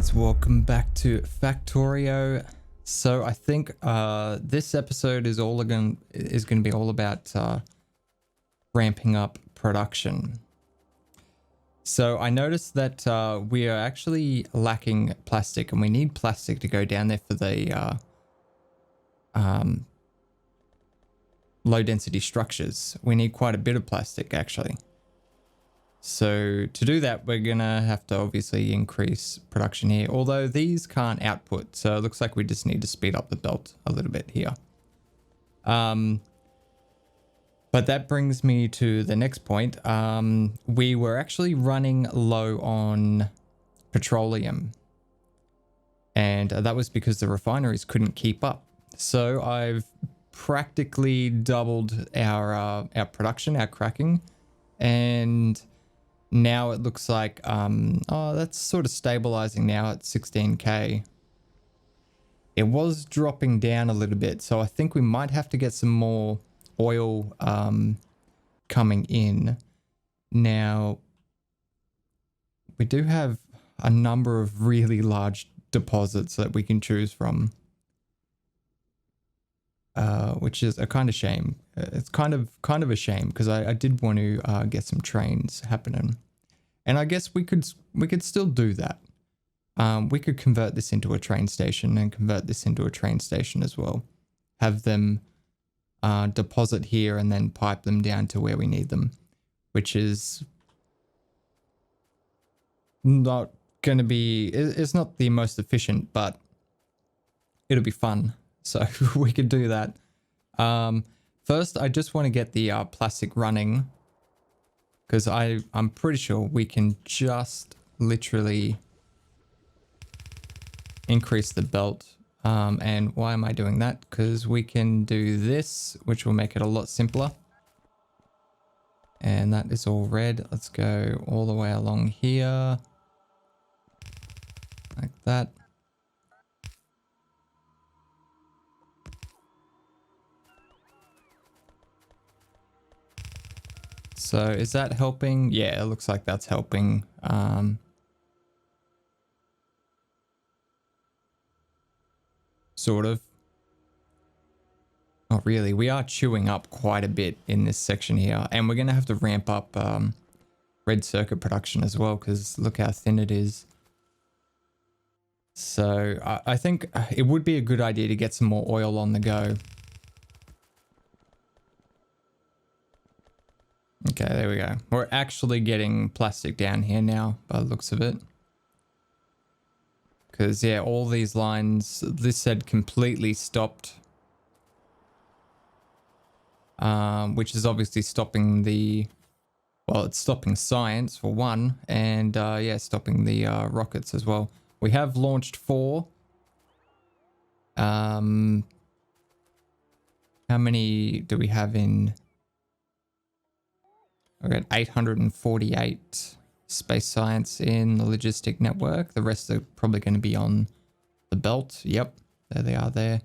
guys, welcome back to Factorio. So I think this episode is going to be all about ramping up production. So I noticed that we are actually lacking plastic, and we need plastic to go down there for the low density structures. We need quite a bit of plastic actually. So to do that, we're gonna have to obviously increase production here, although these can't output. So it looks like we just need to speed up the belt a little bit here. But that brings me to the next point. We were actually running low on petroleum, and that was because the refineries couldn't keep up. So I've practically doubled our production, our cracking, and now it looks like, that's sort of stabilizing now at 16k. It was dropping down a little bit, so I think we might have to get some more oil coming in. Now, we do have a number of really large deposits that we can choose from, which is a kind of shame. It's kind of a shame because I did want to get some trains happening. And I guess we could still do that. We could convert this into a train station and convert this into a train station as well. Have them deposit here and then pipe them down to where we need them, which is not going to be, it's not the most efficient, but it'll be fun. So we could do that. First, I just want to get the plastic running, because I'm pretty sure we can just literally increase the belt. And why am I doing that? Because we can do this, which will make it a lot simpler. And that is all red. Let's go all the way along here. Like that. So is that helping? Yeah, it looks like that's helping. Sort of. Not really. We are chewing up quite a bit in this section here, and we're going to have to ramp up red circuit production as well, because look how thin it is. So I think it would be a good idea to get some more oil on the go. Okay, there we go. We're actually getting plastic down here now by the looks of it. Because, yeah, all these lines, this had completely stopped. Which is obviously stopping the, well, it's stopping science for one. And, yeah, stopping the rockets as well. We have launched 4. How many do we have in? We've got 848 space science in the logistic network. The rest are probably going to be on the belt. Yep, there they are there.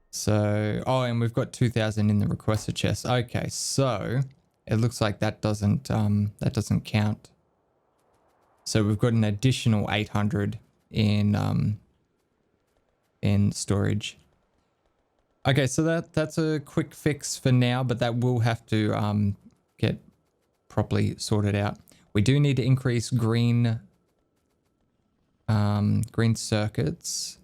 So, oh, and we've got 2,000 in the requester chest. Okay, so it looks like that doesn't count. So we've got an additional 800 in storage. Okay, so that's a quick fix for now, but that will have to get properly sorted out. We do need to increase green circuits,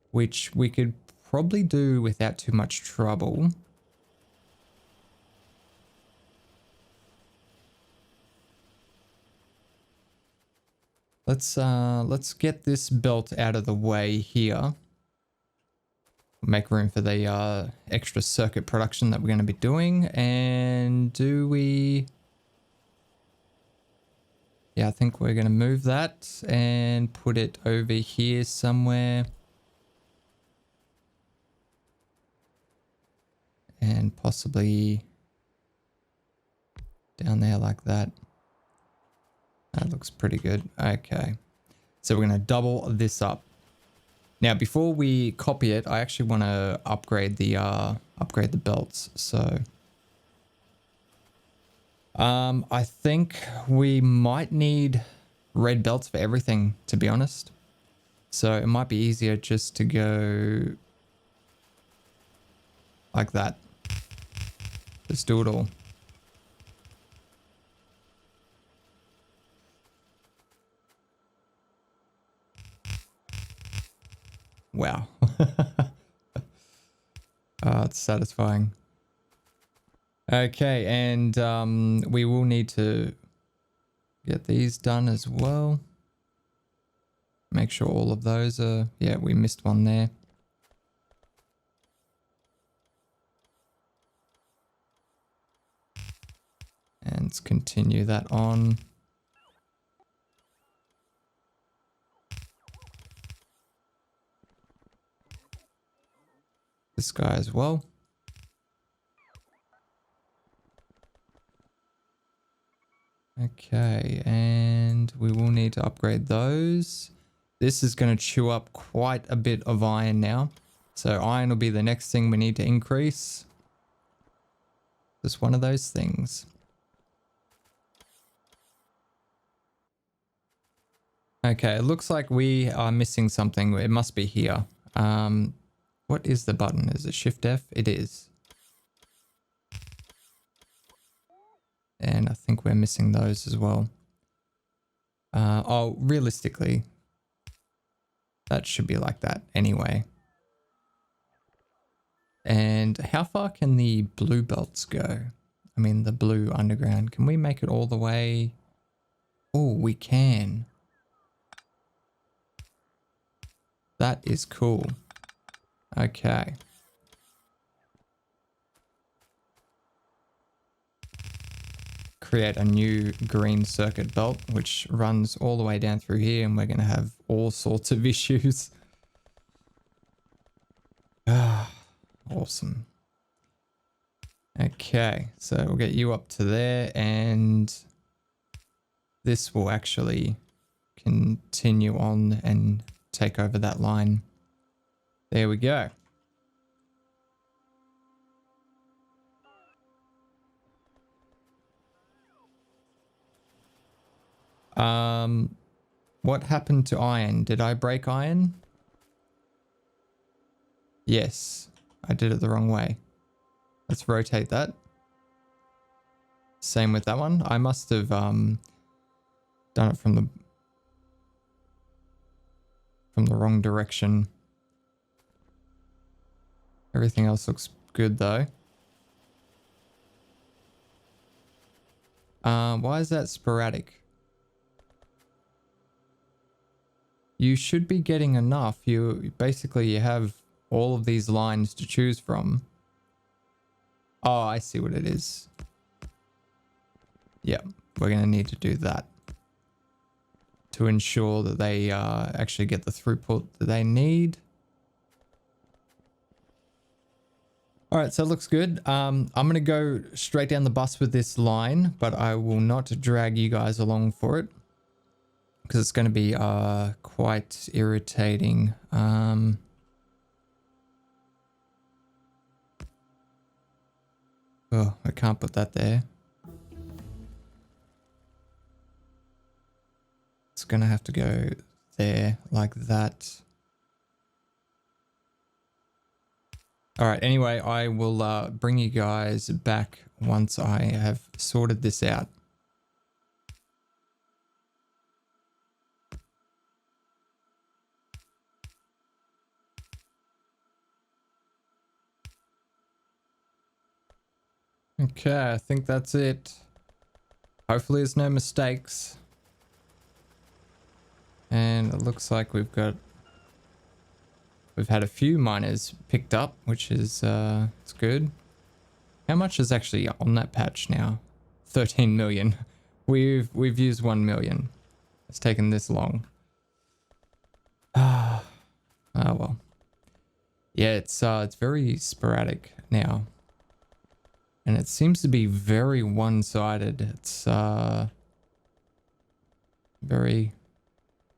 which we could probably do without too much trouble. Let's get this belt out of the way here. Make room for the extra circuit production that we're going to be doing. And do we... Yeah, I think we're going to move that and put it over here somewhere. And possibly down there like that. That looks pretty good. Okay. So we're going to double this up. Now, before we copy it, I actually want to upgrade the belts. So I think we might need red belts for everything, to be honest. So it might be easier just to go like that. Just do it all. Wow. It's satisfying. Okay, and we will need to get these done as well. Make sure all of those are... Yeah, we missed one there. And let's continue that on. This guy as well. Okay, and we will need to upgrade those. This is going to chew up quite a bit of iron now. So iron will be the next thing we need to increase. Just one of those things. Okay, it looks like we are missing something. It must be here. What is the button? Is it Shift F? It is. And I think we're missing those as well. Oh, realistically, that should be like that anyway. And how far can the blue belts go? I mean, the blue underground. Can we make it all the way? Oh, we can. That is cool. Okay. Create a new green circuit belt, which runs all the way down through here, and we're going to have all sorts of issues. Awesome. Okay, so we'll get you up to there, and this will actually continue on and take over that line. There we go. What happened to iron? Did I break iron? Yes, I did it the wrong way. Let's rotate that. Same with that one. I must have done it from the wrong direction. Everything else looks good though. Why is that sporadic? You should be getting enough. You have all of these lines to choose from. Oh, I see what it is. Yep, we're going to need to do that to ensure that they actually get the throughput that they need. All right, so it looks good. I'm going to go straight down the bus with this line, but I will not drag you guys along for it because it's going to be quite irritating. Oh, I can't put that there. It's going to have to go there like that. All right, anyway, I will bring you guys back once I have sorted this out. Okay, I think that's it. Hopefully there's no mistakes. And it looks like we've had a few miners picked up, which is it's good. How much is actually on that patch now? 13 million. We've used 1 million. It's taken this long. Oh well. Yeah, it's very sporadic now. And it seems to be very one-sided. It's very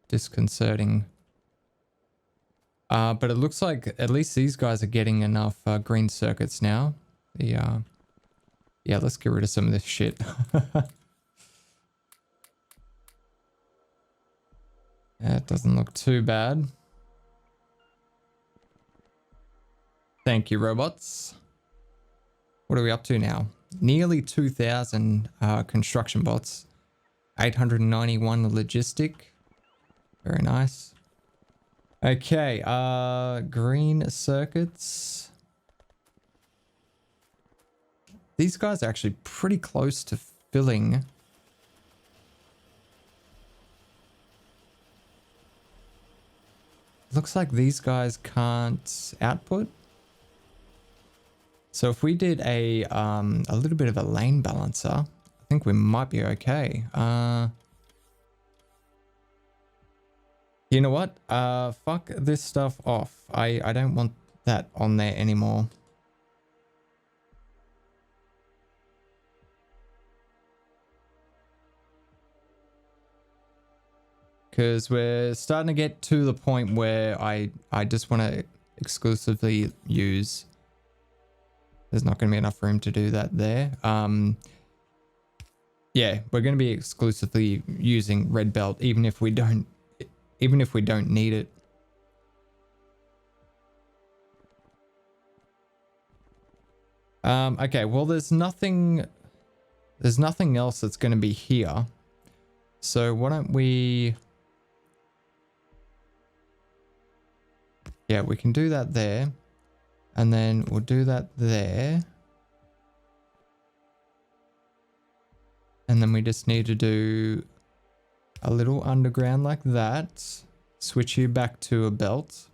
disconcerting. But it looks like at least these guys are getting enough green circuits now. Yeah, let's get rid of some of this shit. That doesn't look too bad. Thank you, robots. What are we up to now? Nearly 2,000 construction bots. 891 logistic. Very nice. Okay, green circuits. These guys are actually pretty close to filling. Looks like these guys can't output. So if we did a little bit of a lane balancer, I think we might be okay. You know what? Fuck this stuff off. I don't want that on there anymore. Because we're starting to get to the point where I just want to exclusively use. There's not going to be enough room to do that there. Yeah, we're going to be exclusively using red belt, even if we don't need it. Okay, well, there's nothing else that's going to be here. So why don't we... Yeah, we can do that there. And then we'll do that there. And then we just need to do a little underground like that. Switch you back to a belt.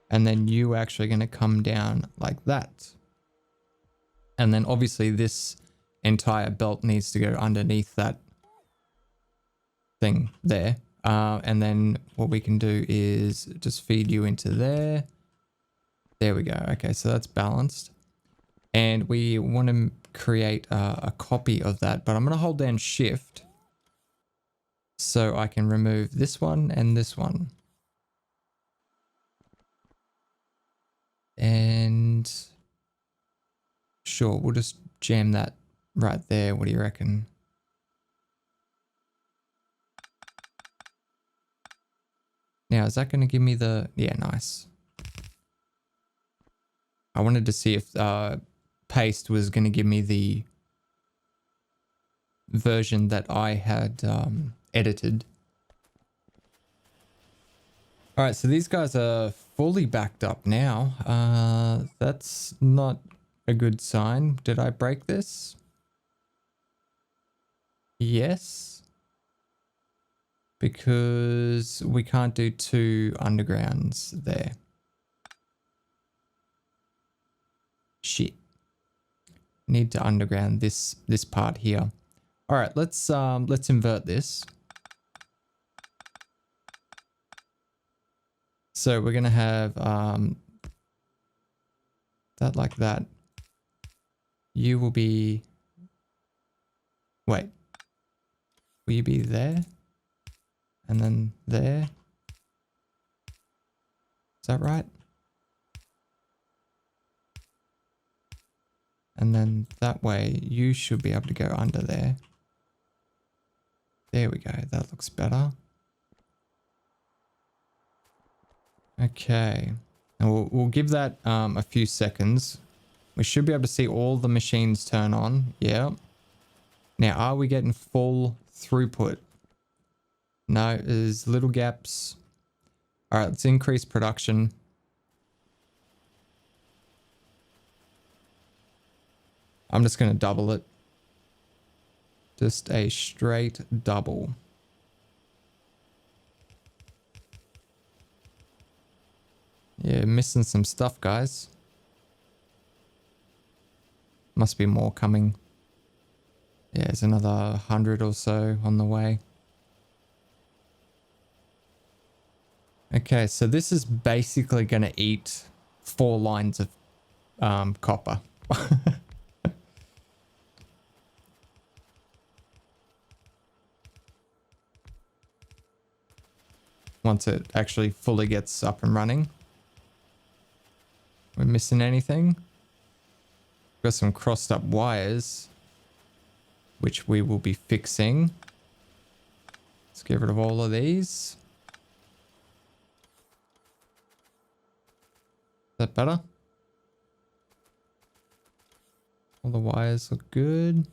And then you actually going to come down like that. And then obviously this entire belt needs to go underneath that thing there. And then what we can do is just feed you into there. There we go. Okay, so that's balanced. And we want to create a copy of that, but I'm going to hold down shift so I can remove this one and this one. And sure, we'll just jam that right there. What do you reckon? Now, is that going to give me the... Yeah, nice. I wanted to see if paste was going to give me the version that I had edited. All right, so these guys are fully backed up now. That's not a good sign. Did I break this? Yes. Because we can't do two undergrounds there. Shit. Need to underground this part here. All right, let's invert this. So we're gonna have that like that. You will be... Wait. Will you be there? And then there? Is that right? And then that way you should be able to go under there. There we go. That looks better. Okay. And we'll give that a few seconds. We should be able to see all the machines turn on. Yeah. Now, are we getting full throughput? No, there's little gaps. All right, let's increase production. I'm just going to double it. Just a straight double. Yeah, missing some stuff, guys. Must be more coming. Yeah, there's another 100 or so on the way. Okay, so this is basically going to eat 4 lines of copper. Once it actually fully gets up and running. We're missing anything? Got some crossed up wires, which we will be fixing. Let's get rid of all of these. that better? All the wires look good.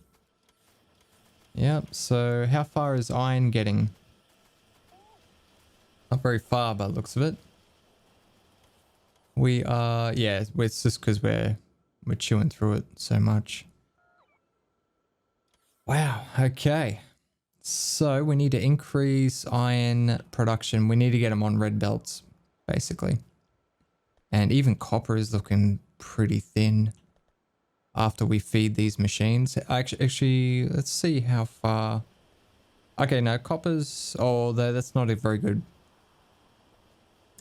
Yep, so how far is iron getting? Not very far by the looks of it. We are, yeah, it's just because we're chewing through it so much. Wow, okay. So we need to increase iron production. We need to get them on red belts, basically. And even copper is looking pretty thin after we feed these machines. Actually, let's see how far. Okay, no, copper's, oh, that's not a very good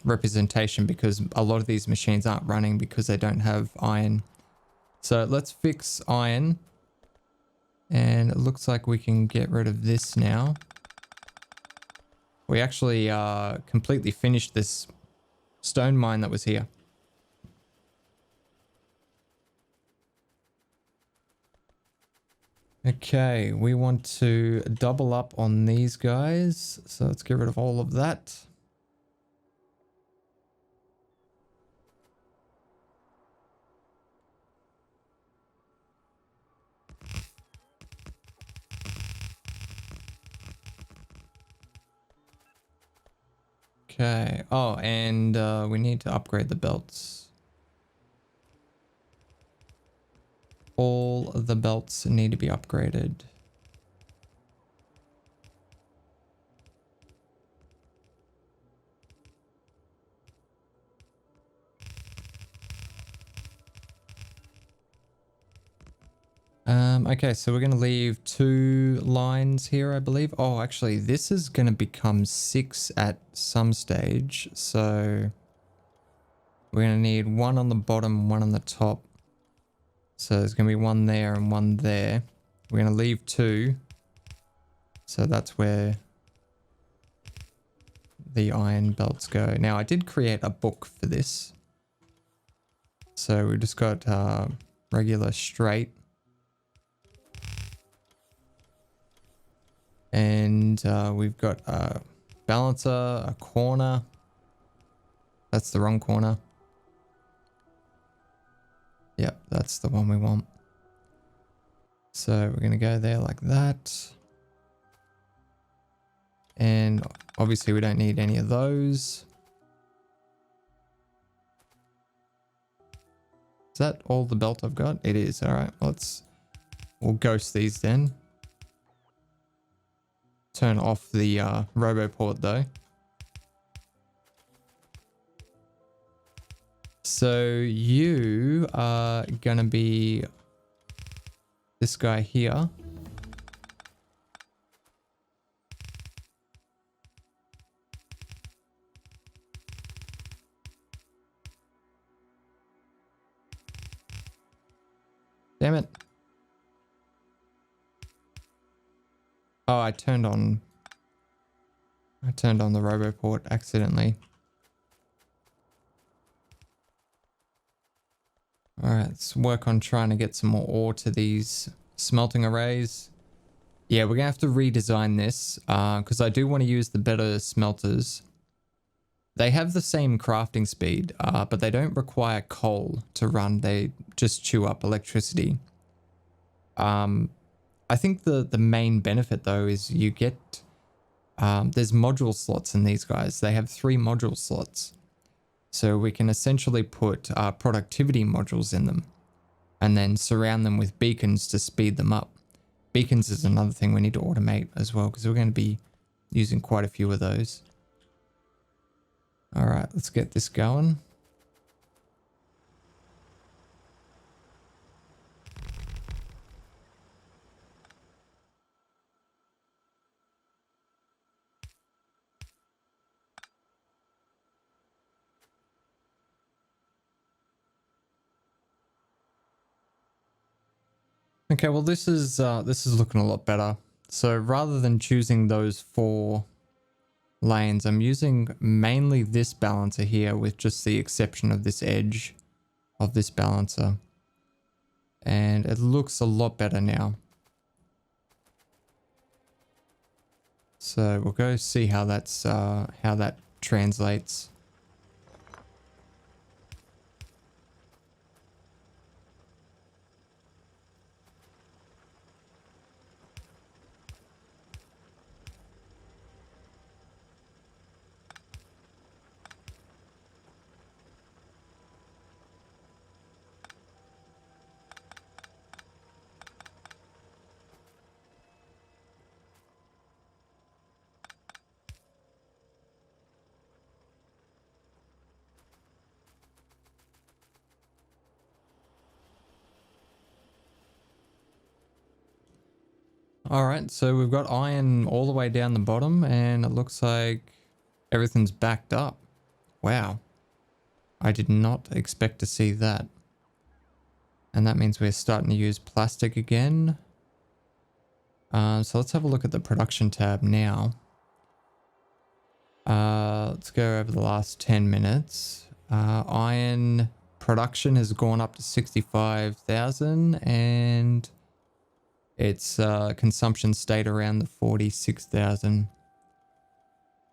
representation because a lot of these machines aren't running because they don't have iron. So let's fix iron. And it looks like we can get rid of this now. We actually completely finished this stone mine that was here. Okay, we want to double up on these guys. So let's get rid of all of that. Okay. Oh, and we need to upgrade the belts. All of the belts need to be upgraded. Okay, so we're going to leave 2 lines here, I believe. Oh, actually, this is going to become 6 at some stage. So we're going to need 1 on the bottom, 1 on the top. So there's going to be 1 there and 1 there. We're going to leave 2. So that's where the iron belts go. Now, I did create a book for this. So we just got regular straight. And we've got a balancer, a corner. That's the wrong corner. Yep, that's the one we want. So we're going to go there like that. And obviously we don't need any of those. Is that all the belt I've got? It is. All right, we'll ghost these then. Turn off the RoboPort though. So you are gonna be this guy here. Damn it. Oh, I turned on the RoboPort accidentally. Alright, let's work on trying to get some more ore to these smelting arrays. Yeah, we're gonna have to redesign this because I do want to use the better smelters. They have the same crafting speed, but they don't require coal to run. They just chew up electricity. I think the main benefit though is you get, there's module slots in these guys. They have 3 module slots. So we can essentially put productivity modules in them and then surround them with beacons to speed them up. Beacons is another thing we need to automate as well because we're going to be using quite a few of those. All right, let's get this going. Okay, well this is looking a lot better. So rather than choosing those 4 lanes, I'm using mainly this balancer here with just the exception of this edge of this balancer. And it looks a lot better now. So we'll go see how that's how that translates. All right, so we've got iron all the way down the bottom, and it looks like everything's backed up. Wow. I did not expect to see that. And that means we're starting to use plastic again. So let's have a look at the production tab now. Let's go over the last 10 minutes. Iron production has gone up to 65,000 and its consumption stayed around the 46,000.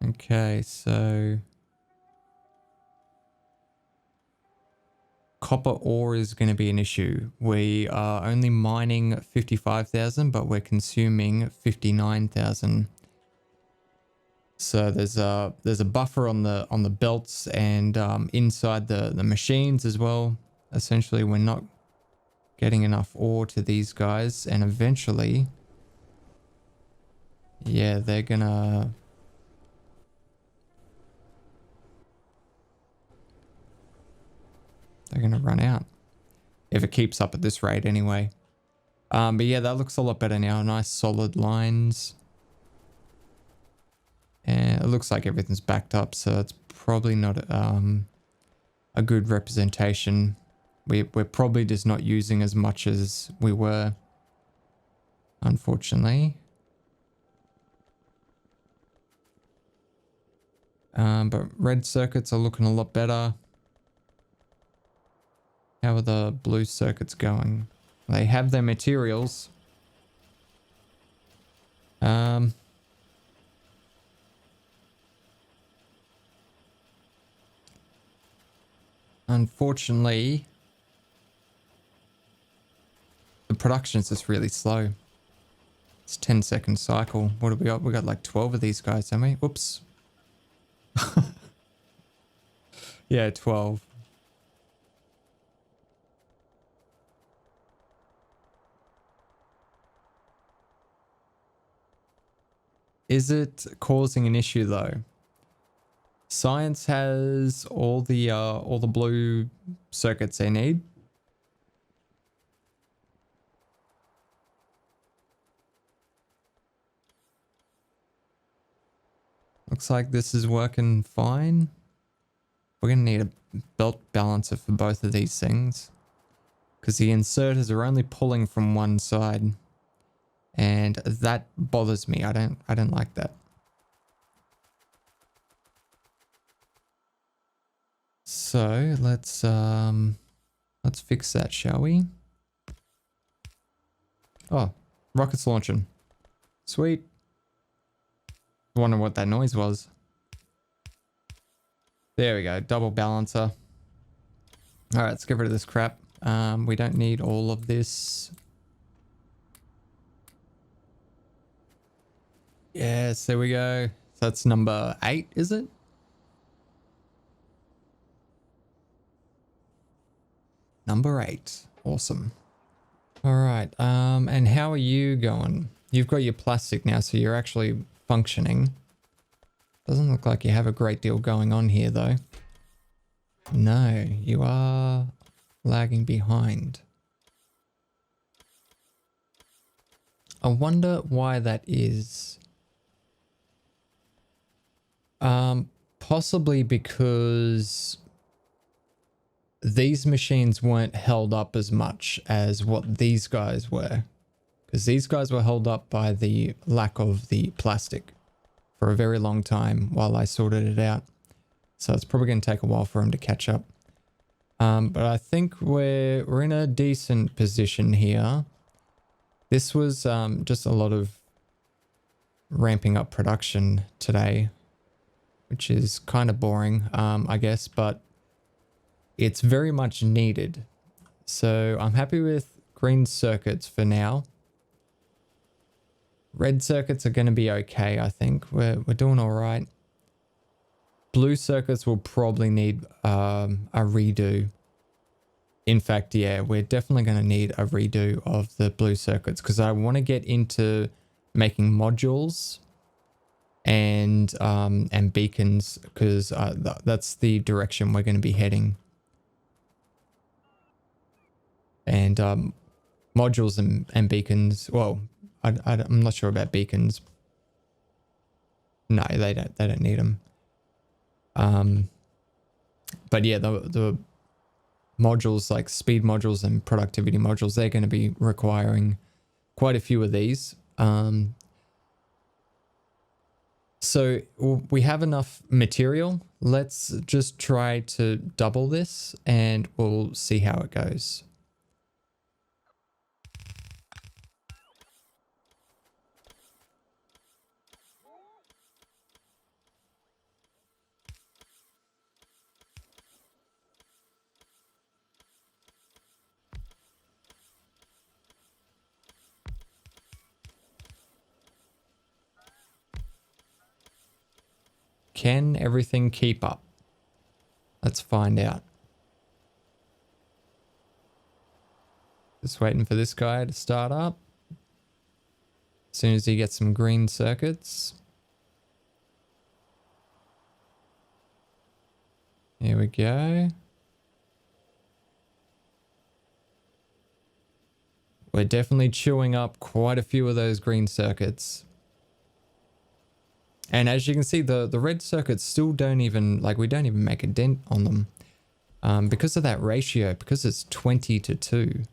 Okay, so copper ore is going to be an issue. We are only mining 55,000, but we're consuming 59,000. So there's a buffer on the belts and inside the machines as well. Essentially, we're not getting enough ore to these guys, and eventually, yeah, they're gonna run out if it keeps up at this rate anyway. But yeah, that looks a lot better now. Nice solid lines. And it looks like everything's backed up, so it's probably not a good representation. We're probably just not using as much as we were, unfortunately. But red circuits are looking a lot better. How are the blue circuits going? They have their materials. Unfortunately, the production is just really slow. It's 10-second cycle. What do we got? We got like 12 of these guys, haven't we? Whoops. Yeah, 12. Is it causing an issue though? Science has all the blue circuits they need. Looks like this is working fine. We're gonna need a belt balancer for both of these things, because the inserters are only pulling from one side, and that bothers me. I don't like that. So let's fix that, shall we? Oh, rocket's launching. Sweet. Wonder what that noise was. There we go, double balancer. All right, let's get rid of this crap. We don't need all of this. Yes, there we go. So that's number 8, is it? Number 8. Awesome. All right. And how are you going? You've got your plastic now, so you're actually functioning. Doesn't look like you have a great deal going on here, though. No, you are lagging behind. I wonder why that is. Possibly because these machines weren't held up as much as what these guys were. Because these guys were held up by the lack of the plastic for a very long time while I sorted it out. So it's probably going to take a while for them to catch up. But I think we're in a decent position here. This was just a lot of ramping up production today, which is kind of boring, I guess, but it's very much needed. So I'm happy with green circuits for now. Red circuits are going to be okay, I think. We're doing all right. Blue circuits will probably need a redo. In fact, yeah, we're definitely going to need a redo of the blue circuits, because I want to get into making modules and beacons, because that's the direction we're going to be heading. And modules and beacons, well, I'm not sure about beacons. No, they don't need them. But yeah, the modules like speed modules and productivity modules, they're going to be requiring quite a few of these. So we have enough material. Let's just try to double this and we'll see how it goes. Can everything keep up? Let's find out. Just waiting for this guy to start up. As soon as he gets some green circuits. Here we go. We're definitely chewing up quite a few of those green circuits. And as you can see, the red circuits still don't even, like, we don't even make a dent on them. Because of that ratio, because it's 20:2.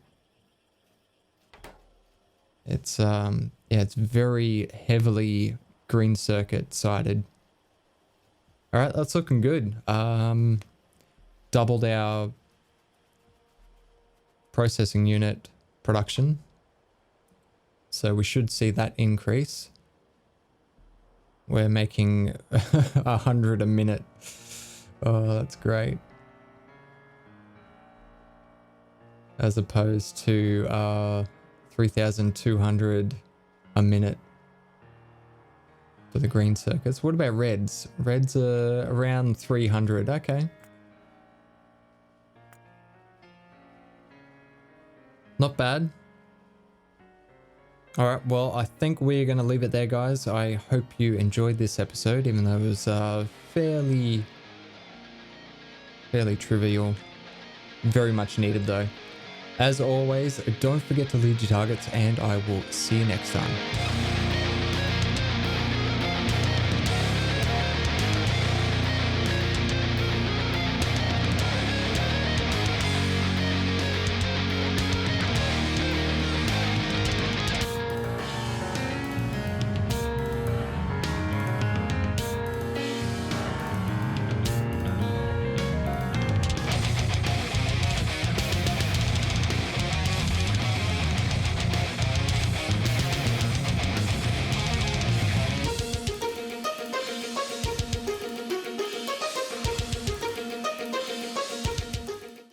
It's, yeah, it's very heavily green circuit sided. All right, that's looking good. Doubled our processing unit production. So we should see that increase. We're making 100 a minute. Oh, that's great. As opposed to 3,200 a minute for the green circuits. What about reds? Reds are around 300. Okay. Not bad. All right, well, I think we're going to leave it there, guys. I hope you enjoyed this episode, even though it was fairly trivial. Very much needed, though. As always, don't forget to lead your targets, and I will see you next time.